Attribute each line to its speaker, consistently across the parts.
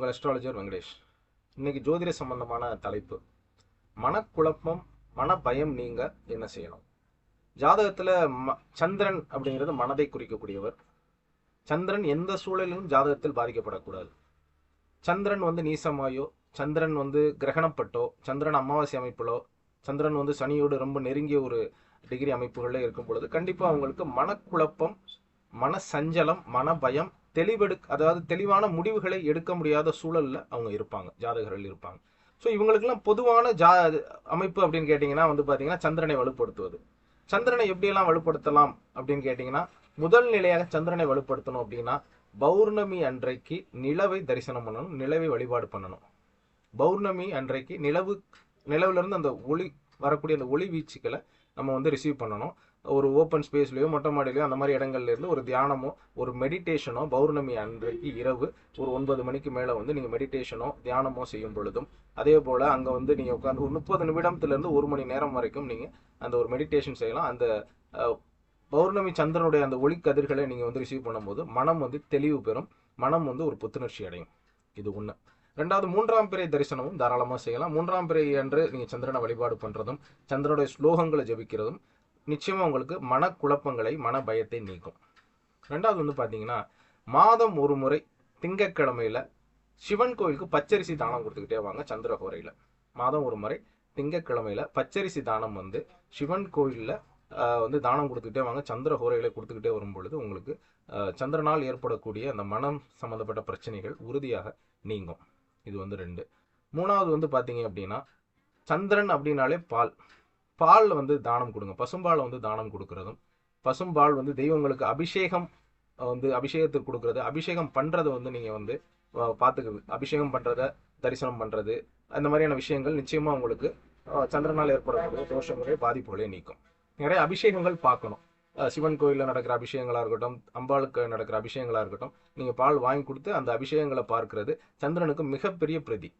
Speaker 1: உங்கள் அஸ்ட்ராலஜர் வெங்கடேஷ். இன்னைக்கு ஜோதிட சம்பந்தமான தலைப்பு மனக்குழப்பம், மன பயம் நீங்க என்ன செய்யணும். ஜாதகத்துல சந்திரன் அப்படிங்கிறது மனதை குறிக்கக்கூடியவர். சந்திரன் எந்த சூழலிலும் ஜாதகத்தில் பாதிக்கப்படக்கூடாது. சந்திரன் நீசமாயோ, சந்திரன் கிரகணப்பட்டோ, சந்திரன் அமாவாசை அமைப்பிலோ, சந்திரன் சனியோடு ரொம்ப நெருங்கிய ஒரு டிகிரி அமைப்புகளில் இருக்கும் பொழுது கண்டிப்பா அவங்களுக்கு மனக்குழப்பம், மன சஞ்சலம், மன பயம், அதாவது தெளிவான முடிவுகளை எடுக்க முடியாத சூழல்ல அவங்க இருப்பாங்க, ஜாதகர்கள் இருப்பாங்க. ஸோ இவங்களுக்கெல்லாம் பொதுவான அமைப்பு அப்படின்னு கேட்டீங்கன்னா பாத்தீங்கன்னா சந்திரனை வலுப்படுத்துவது. சந்திரனை எப்படியெல்லாம் வலுப்படுத்தலாம் அப்படின்னு கேட்டீங்கன்னா, முதல் நிலையாக சந்திரனை வலுப்படுத்தணும் அப்படின்னா பௌர்ணமி அன்றைக்கு நிலவை தரிசனம் பண்ணணும், நிலவை வழிபாடு பண்ணணும். பௌர்ணமி அன்றைக்கு நிலவுல இருந்து அந்த ஒளி வரக்கூடிய அந்த ஒளி வீச்சுக்களை நம்ம ரிசீவ் பண்ணணும். ஒரு ஓப்பன் ஸ்பேஸ்லயோ, மொட்டை மாடிலையோ, அந்த மாதிரி இடங்கள்ல இருந்து ஒரு தியானமோ ஒரு மெடிடேஷனோ பௌர்ணமி அன்றைக்கு இரவு ஒரு 9 மணிக்கு மேல நீங்க மெடிடேஷனோ தியானமோ செய்யும் பொழுதும், அதே போல அங்க நீங்க உட்காந்து ஒரு 30 நிமிடத்துல இருந்து 1 மணி நேரம் வரைக்கும் நீங்க அந்த ஒரு மெடிடேஷன் செய்யலாம். அந்த பௌர்ணமி சந்திரனுடைய அந்த ஒளி கதிர்களை நீங்க ரிசீவ் பண்ணும்போது மனம் தெளிவு பெறும், மனம் ஒரு புத்துணர்ச்சி அடையும். இது ஒண்ணு. ரெண்டாவது, 3ஆம் பிறை தரிசனமும் தாராளமா செய்யலாம். 3ஆம் பிறை அன்று நீங்க சந்திரனை வழிபாடு பண்றதும், சந்திரனுடைய ஸ்லோகங்களை ஜபிக்கிறதும் நிச்சயமா உங்களுக்கு மனக்குழப்பங்களை, மன பயத்தை நீக்கும். ரெண்டாவது பாத்தீங்கன்னா, மாதம் ஒரு முறை திங்கட்கிழமையில சிவன் கோயிலுக்கு பச்சரிசி தானம் கொடுத்துக்கிட்டே வாங்க. சந்திரஹோரையில மாதம் ஒரு முறை திங்கட்கிழமையில பச்சரிசி தானம் சிவன் கோயில்ல தானம் கொடுத்துக்கிட்டே வாங்க. சந்திரஹோரையில கொடுத்துக்கிட்டே வரும் பொழுது உங்களுக்கு சந்திரனால் ஏற்படக்கூடிய அந்த மனம் சம்பந்தப்பட்ட பிரச்சனைகள் உறுதியாக நீங்கும். இது 2. மூணாவது பாத்தீங்க அப்படின்னா, சந்திரன் அப்படின்னாலே பால் தானம் கொடுங்க. பசும்பால் தானம் கொடுக்கறதும், பசும்பால் தெய்வங்களுக்கு அபிஷேகத்துக்கு கொடுக்கறது, அபிஷேகம் பண்றதை நீங்க பார்த்துக்கிறது, அபிஷேகம் பண்றத தரிசனம் பண்றது, அந்த மாதிரியான விஷயங்கள் நிச்சயமா உங்களுக்கு சந்திரனால் ஏற்படக்கூடிய தோஷங்களே பாதிப்புகளே நீக்கும். நிறைய அபிஷேகங்கள் பார்க்கணும். சிவன் கோயிலில் நடக்கிற அபிஷேகங்களா இருக்கட்டும், அம்பாளுக்கு நடக்கிற அபிஷேகங்களா இருக்கட்டும், நீங்க பால் வாங்கி கொடுத்து அந்த அபிஷேகங்களை பார்க்கறது சந்திரனுக்கு மிகப்பெரிய பிரதி.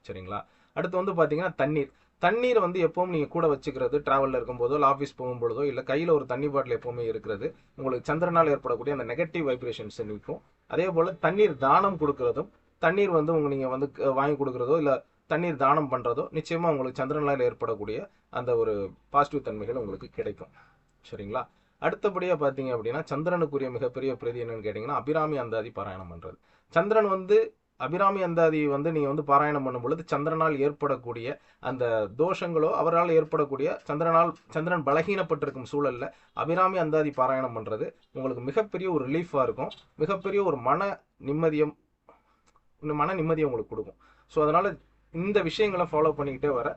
Speaker 1: சரிங்களா? அடுத்து பாத்தீங்கன்னா தண்ணீர் எப்பவும் நீங்க கூட வச்சுக்கிறது, டிராவல்ல இருக்கும்போதோ, இல்லை ஆஃபீஸ் போகும்பொழுதோ, இல்லை கையில ஒரு தண்ணி பாட்டில் எப்பவுமே இருக்கிறது உங்களுக்கு சந்திரனால் ஏற்படக்கூடிய அந்த நெகட்டிவ் வைப்ரேஷன்ஸ் நிற்கும். அதே போல தண்ணீர் தானம் கொடுக்கறதும், தண்ணீர் நீங்க வாங்கி கொடுக்கறதோ இல்லை தண்ணீர் தானம் பண்றதோ நிச்சயமா உங்களுக்கு சந்திரனால் ஏற்படக்கூடிய அந்த ஒரு பாசிட்டிவ் தன்மைகள் உங்களுக்கு கிடைக்கும். சரிங்களா? அடுத்தபடியா பாத்தீங்க அப்படின்னா, சந்திரனுக்குரிய மிகப்பெரிய பிரதி என்னன்னு கேட்டீங்கன்னா, அபிராமி அந்தாதி பாராயணம் பண்றது. சந்திரன் அபிராமி அந்தாதி நீங்க பாராயணம் பண்ணும் பொழுது சந்திரனால் ஏற்படக்கூடிய அந்த தோஷங்களோ, அவரால் ஏற்படக்கூடிய சந்திரன் பலகீனப்பட்டிருக்கும் சூழல்ல அபிராமி அந்தாதி பாராயணம் பண்றது உங்களுக்கு மிகப்பெரிய ஒரு ரிலீஃபா இருக்கும், மிகப்பெரிய ஒரு மன நிம்மதியை உங்களுக்கு கொடுக்கும். ஸோ அதனால இந்த விஷயங்களை ஃபாலோ பண்ணிக்கிட்டே வர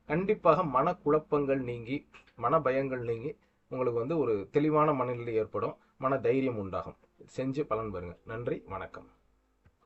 Speaker 1: கண்டிப்பாக மன குழப்பங்கள் நீங்கி, மன பயங்கள் நீங்கி உங்களுக்கு ஒரு தெளிவான மனநிலை ஏற்படும், மன தைரியம் உண்டாகும். செஞ்சு பலன் பெறுங்க. நன்றி, வணக்கம்.